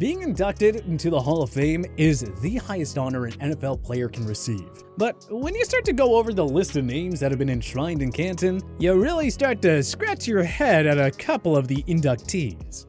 Being inducted into the Hall of Fame is the highest honor an NFL player can receive. But when you start to go over the list of names that have been enshrined in Canton, you really start to scratch your head at a couple of the inductees.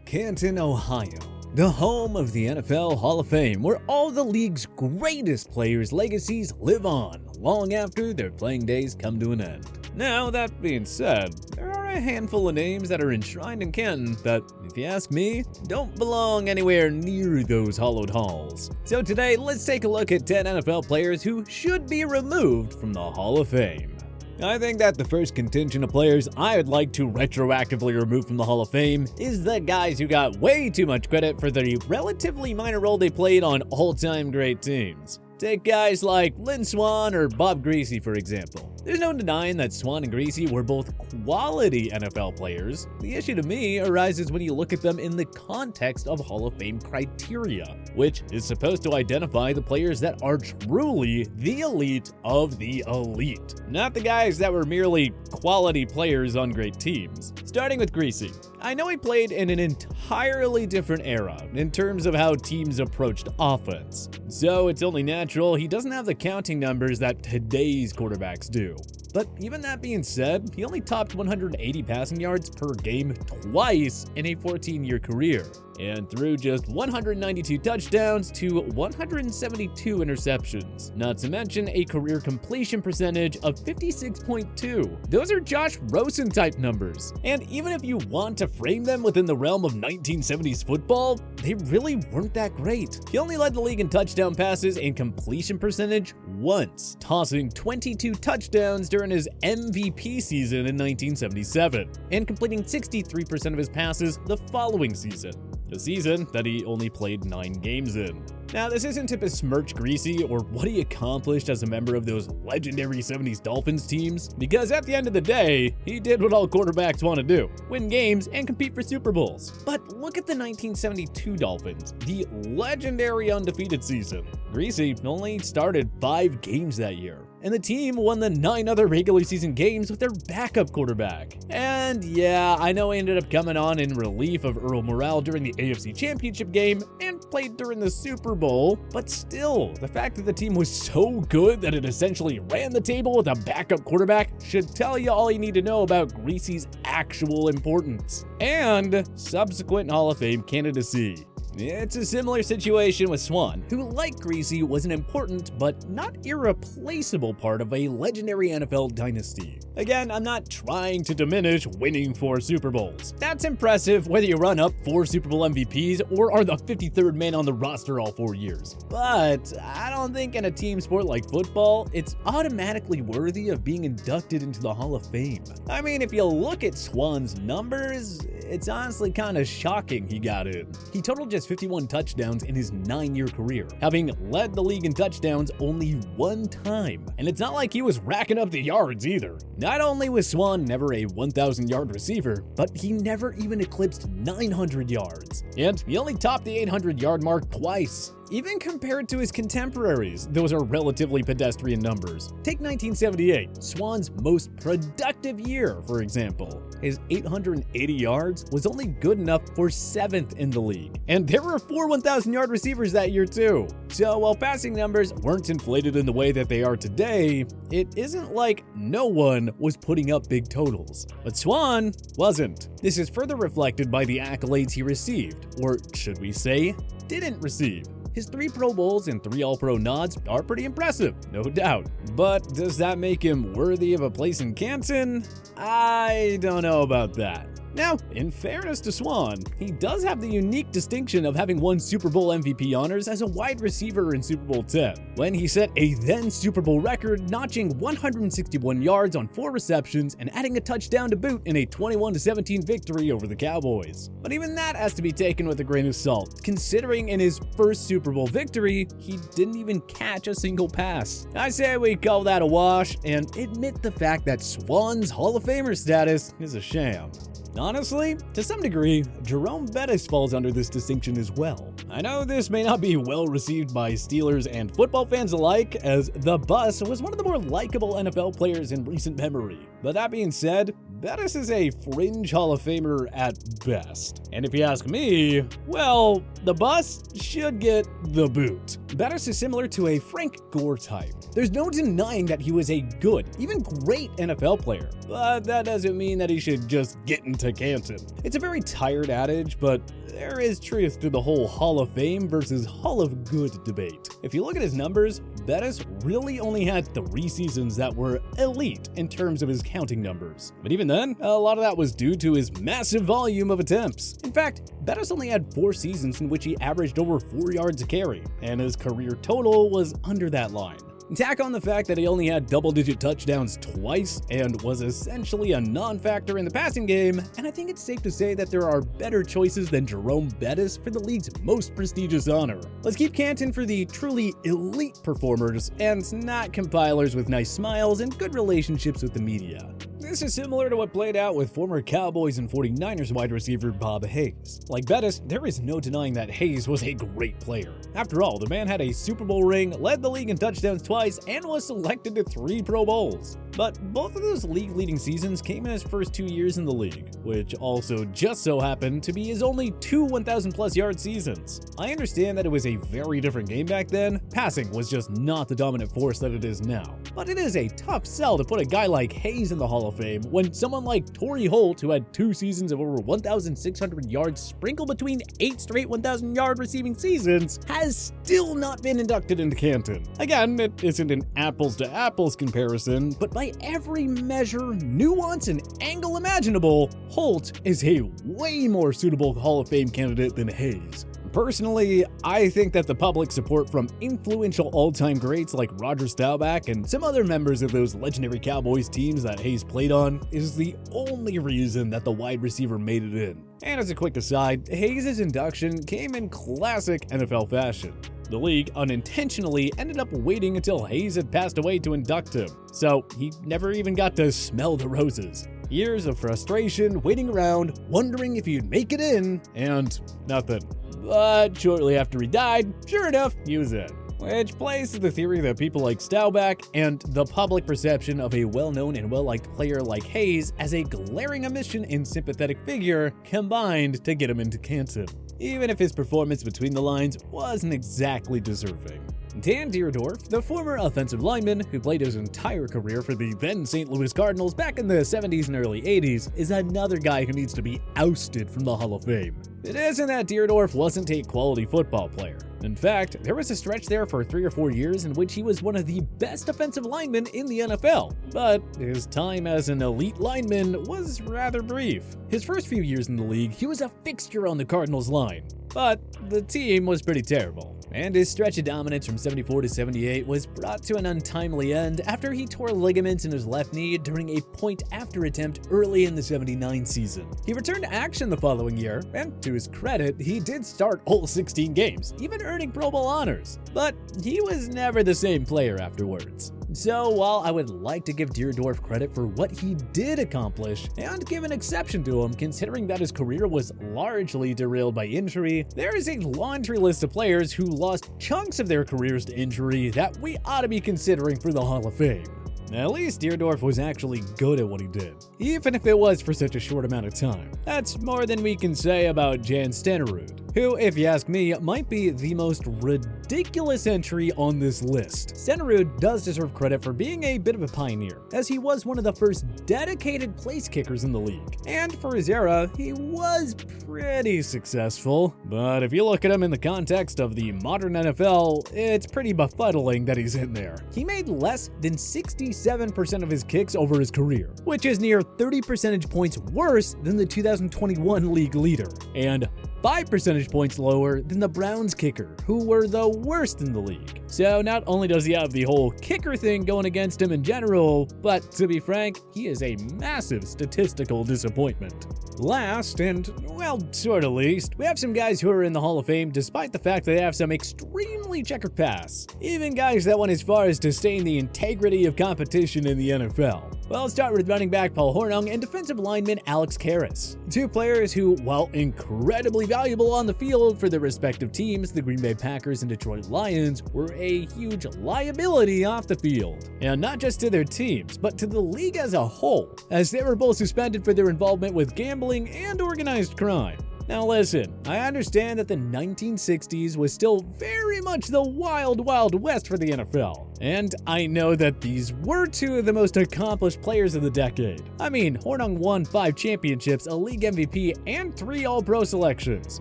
Canton, Ohio, the home of the NFL Hall of Fame, where all the league's greatest players' legacies live on long after their playing days come to an end. Now, that being said, there are a handful of names that are enshrined in Canton that, if you ask me, don't belong anywhere near those hallowed halls. So today, let's take a look at 10 NFL players who should be removed from the Hall of Fame. I think that the first contingent of players I would like to retroactively remove from the Hall of Fame is the guys who got way too much credit for the relatively minor role they played on all-time great teams. Take guys like Lin Swan or Bob Griese, for example. There's no denying that Swan and Griese were both quality NFL players. The issue to me arises when you look at them in the context of Hall of Fame criteria, which is supposed to identify the players that are truly the elite of the elite, not the guys that were merely quality players on great teams. Starting with Griese. I know he played in an entirely different era in terms of how teams approached offense, so it's only natural he doesn't have the counting numbers that today's quarterbacks do. But even that being said, he only topped 180 passing yards per game twice in a 14-year career, and threw just 192 touchdowns to 172 interceptions, not to mention a career completion percentage of 56.2. Those are Josh Rosen type numbers, and even if you want to frame them within the realm of 1970s football, they really weren't that great. He only led the league in touchdown passes and completion percentage once, tossing 22 touchdowns during his MVP season in 1977, and completing 63% of his passes the following season, a season that he only played 9 games in. Now, this isn't to besmirch Griese or what he accomplished as a member of those legendary 70s Dolphins teams, because at the end of the day, he did what all quarterbacks want to do: win games and compete for Super Bowls. But look at the 1972 Dolphins, the legendary undefeated season. Griese only started 5 games that year, and the team won the 9 other regular season games with their backup quarterback. And yeah, I know he ended up coming on in relief of Earl Morrall during the AFC Championship game and played during the Super Bowl, but still, the fact that the team was so good that it essentially ran the table with a backup quarterback should tell you all you need to know about Griese's actual importance and subsequent Hall of Fame candidacy. It's a similar situation with Swan, who, like Griese, was an important but not irreplaceable part of a legendary NFL dynasty. Again, I'm not trying to diminish winning 4 Super Bowls. That's impressive whether you run up 4 Super Bowl MVPs or are the 53rd man on the roster all 4 years. But I don't think in a team sport like football, it's automatically worthy of being inducted into the Hall of Fame. I mean, if you look at Swan's numbers, it's honestly kind of shocking he got in. He totaled just 51 touchdowns in his 9-year career, having led the league in touchdowns only 1 time. And it's not like he was racking up the yards either. Not only was Swan never a 1,000-yard receiver, but he never even eclipsed 900 yards. And he only topped the 800-yard mark twice. Even compared to his contemporaries, those are relatively pedestrian numbers. Take 1978, Swan's most productive year, for example. His 880 yards was only good enough for 7th in the league. And there were 4 1,000-yard receivers that year too. So while passing numbers weren't inflated in the way that they are today, it isn't like no one was putting up big totals. But Swan wasn't. This is further reflected by the accolades he received, or should we say, didn't receive. His 3 Pro Bowls and 3 All-Pro nods are pretty impressive, no doubt. But does that make him worthy of a place in Canton? I don't know about that. Now, in fairness to Swan, he does have the unique distinction of having won Super Bowl MVP honors as a wide receiver in Super Bowl X, when he set a then Super Bowl record, notching 161 yards on 4 receptions and adding a touchdown to boot in a 21-17 victory over the Cowboys. But even that has to be taken with a grain of salt, considering in his first Super Bowl victory, he didn't even catch a single pass. I say we call that a wash and admit the fact that Swan's Hall of Famer status is a sham. Honestly, to some degree, Jerome Bettis falls under this distinction as well. I know this may not be well received by Steelers and football fans alike, as the Bus was one of the more likable NFL players in recent memory. But that being said, Bettis is a fringe Hall of Famer at best. And if you ask me, well, the Bus should get the boot. Bettis is similar to a Frank Gore type. There's no denying that he was a good, even great NFL player, but that doesn't mean that he should just get into Canton. It's a very tired adage, but there is truth to the whole Hall of Fame versus Hall of Good debate. If you look at his numbers, Bettis really only had 3 seasons that were elite in terms of his counting numbers. But even then, a lot of that was due to his massive volume of attempts. In fact, Bettis only had 4 seasons in which he averaged over 4 yards a carry, and his career total was under that line. Tack on the fact that he only had double-digit touchdowns twice and was essentially a non-factor in the passing game, and I think it's safe to say that there are better choices than Jerome Bettis for the league's most prestigious honor. Let's keep Canton for the truly elite performers and not compilers with nice smiles and good relationships with the media. This is similar to what played out with former Cowboys and 49ers wide receiver Bob Hayes. Like Bettis, there is no denying that Hayes was a great player. After all, the man had a Super Bowl ring, led the league in touchdowns twice, and was selected to 3 Pro Bowls. But both of those league-leading seasons came in his first 2 years in the league, which also just so happened to be his only 2 1,000-plus yard seasons. I understand that it was a very different game back then. Passing was just not the dominant force that it is now. But it is a tough sell to put a guy like Hayes in the Hall of Fame when someone like Torrey Holt, who had 2 seasons of over 1,600 yards sprinkled between 8 straight 1,000-yard receiving seasons, has still not been inducted into Canton. Again, it isn't an apples-to-apples comparison, but by every measure, nuance, and angle imaginable, Holt is a way more suitable Hall of Fame candidate than Hayes. Personally, I think that the public support from influential all-time greats like Roger Staubach and some other members of those legendary Cowboys teams that Hayes played on is the only reason that the wide receiver made it in. And as a quick aside, Hayes' induction came in classic NFL fashion. The league unintentionally ended up waiting until Hayes had passed away to induct him, so he never even got to smell the roses. Years of frustration, waiting around, wondering if he'd make it in, and nothing. But shortly after he died, sure enough, he was in. Which plays to the theory that people like Staubach and the public perception of a well-known and well-liked player like Hayes as a glaring omission and sympathetic figure combined to get him into Canton, even if his performance between the lines wasn't exactly deserving. Dan Deardorff, the former offensive lineman who played his entire career for the then St. Louis Cardinals back in the 70s and early 80s, is another guy who needs to be ousted from the Hall of Fame. It isn't that Deardorff wasn't a quality football player. In fact, there was a stretch there for 3 or 4 years in which he was one of the best offensive linemen in the NFL, but his time as an elite lineman was rather brief. His first few years in the league, he was a fixture on the Cardinals line, but the team was pretty terrible. And his stretch of dominance from 74 to 78 was brought to an untimely end after he tore ligaments in his left knee during a point-after attempt early in the 79 season. He returned to action the following year, and to his credit, he did start all 16 games, even earning Pro Bowl honors. But he was never the same player afterwards. So while I would like to give Deardorff credit for what he did accomplish, and give an exception to him considering that his career was largely derailed by injury, there is a laundry list of players who lost chunks of their careers to injury that we ought to be considering for the Hall of Fame. At least Deardorff was actually good at what he did, even if it was for such a short amount of time. That's more than we can say about Jan Stenerud, who, if you ask me, might be the most ridiculous entry on this list. Stenerud does deserve credit for being a bit of a pioneer, as he was one of the first dedicated place kickers in the league. And for his era, he was pretty successful. But if you look at him in the context of the modern NFL, it's pretty befuddling that he's in there. He made less than 67% of his kicks over his career, which is near 30 percentage points worse than the 2021 league leader, and 5 percentage points lower than the Browns kicker, who were the worst in the league. So not only does he have the whole kicker thing going against him in general, but to be frank, he is a massive statistical disappointment. Last, and well, sort of least, we have some guys who are in the Hall of Fame despite the fact that they have some extremely checkered past. Even guys that went as far as to stain the integrity of competition in the NFL. Well, let's start with running back Paul Hornung and defensive lineman Alex Carris. Two players who, while incredibly valuable on the field for their respective teams, the Green Bay Packers and Detroit Lions, were a huge liability off the field. And not just to their teams, but to the league as a whole, as they were both suspended for their involvement with gambling and organized crime. Now listen, I understand that the 1960s was still very much the wild, wild west for the NFL. And I know that these were two of the most accomplished players of the decade. I mean, Hornung won 5 championships, a league MVP, and 3 All-Pro selections.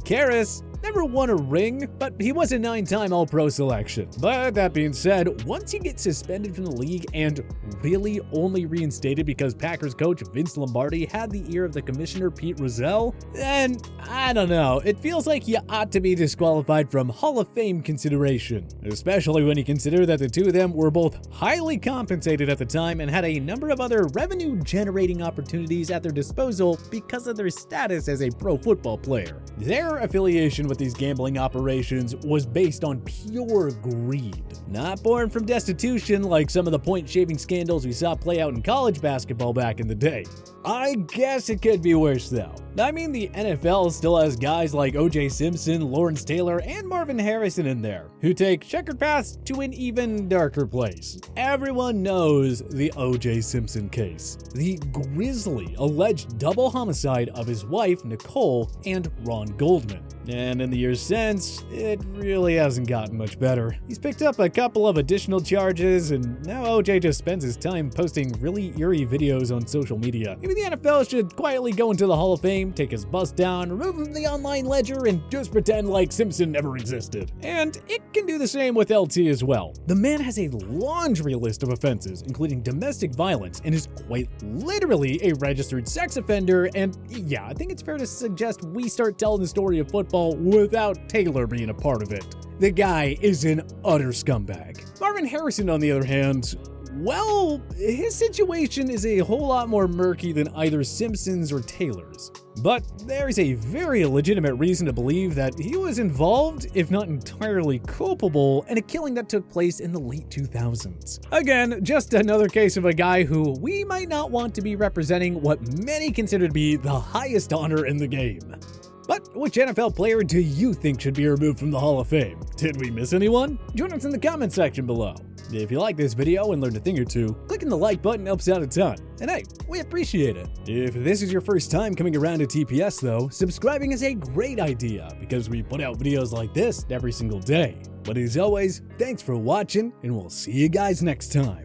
Carris never won a ring, but he was a 9-time All-Pro selection. But that being said, once you get suspended from the league and really only reinstated because Packers coach Vince Lombardi had the ear of the commissioner Pete Rozelle, then I don't know, it feels like you ought to be disqualified from Hall of Fame consideration, especially when you consider that the two of them were both highly compensated at the time and had a number of other revenue-generating opportunities at their disposal because of their status as a pro football player. Their affiliation with these gambling operations was based on pure greed, not born from destitution like some of the point-shaving scandals we saw play out in college basketball back in the day. I guess it could be worse though. I mean, the NFL still has guys like O.J. Simpson, Lawrence Taylor, and Marvin Harrison in there, who take checkered paths to an even darker place. Everyone knows the O.J. Simpson case, the grisly alleged double homicide of his wife, Nicole, and Ron Goldman. And in the years since, it really hasn't gotten much better. He's picked up a couple of additional charges, and now OJ just spends his time posting really eerie videos on social media. Maybe the NFL should quietly go into the Hall of Fame, take his bust down, remove him from the online ledger, and just pretend like Simpson never existed. And it can do the same with LT as well. The man has a laundry list of offenses, including domestic violence, and is quite literally a registered sex offender, and yeah, I think it's fair to suggest we start telling the story of football without Taylor being a part of it. The guy is an utter scumbag. Marvin Harrison, on the other hand, well, his situation is a whole lot more murky than either Simpson's or Taylor's. But there's a very legitimate reason to believe that he was involved, if not entirely culpable, in a killing that took place in the late 2000s. Again, just another case of a guy who we might not want to be representing what many consider to be the highest honor in the game. But which NFL player do you think should be removed from the Hall of Fame? Did we miss anyone? Join us in the comment section below. If you like this video and learned a thing or two, clicking the like button helps out a ton. And hey, we appreciate it. If this is your first time coming around to TPS though, subscribing is a great idea because we put out videos like this every single day. But as always, thanks for watching and we'll see you guys next time.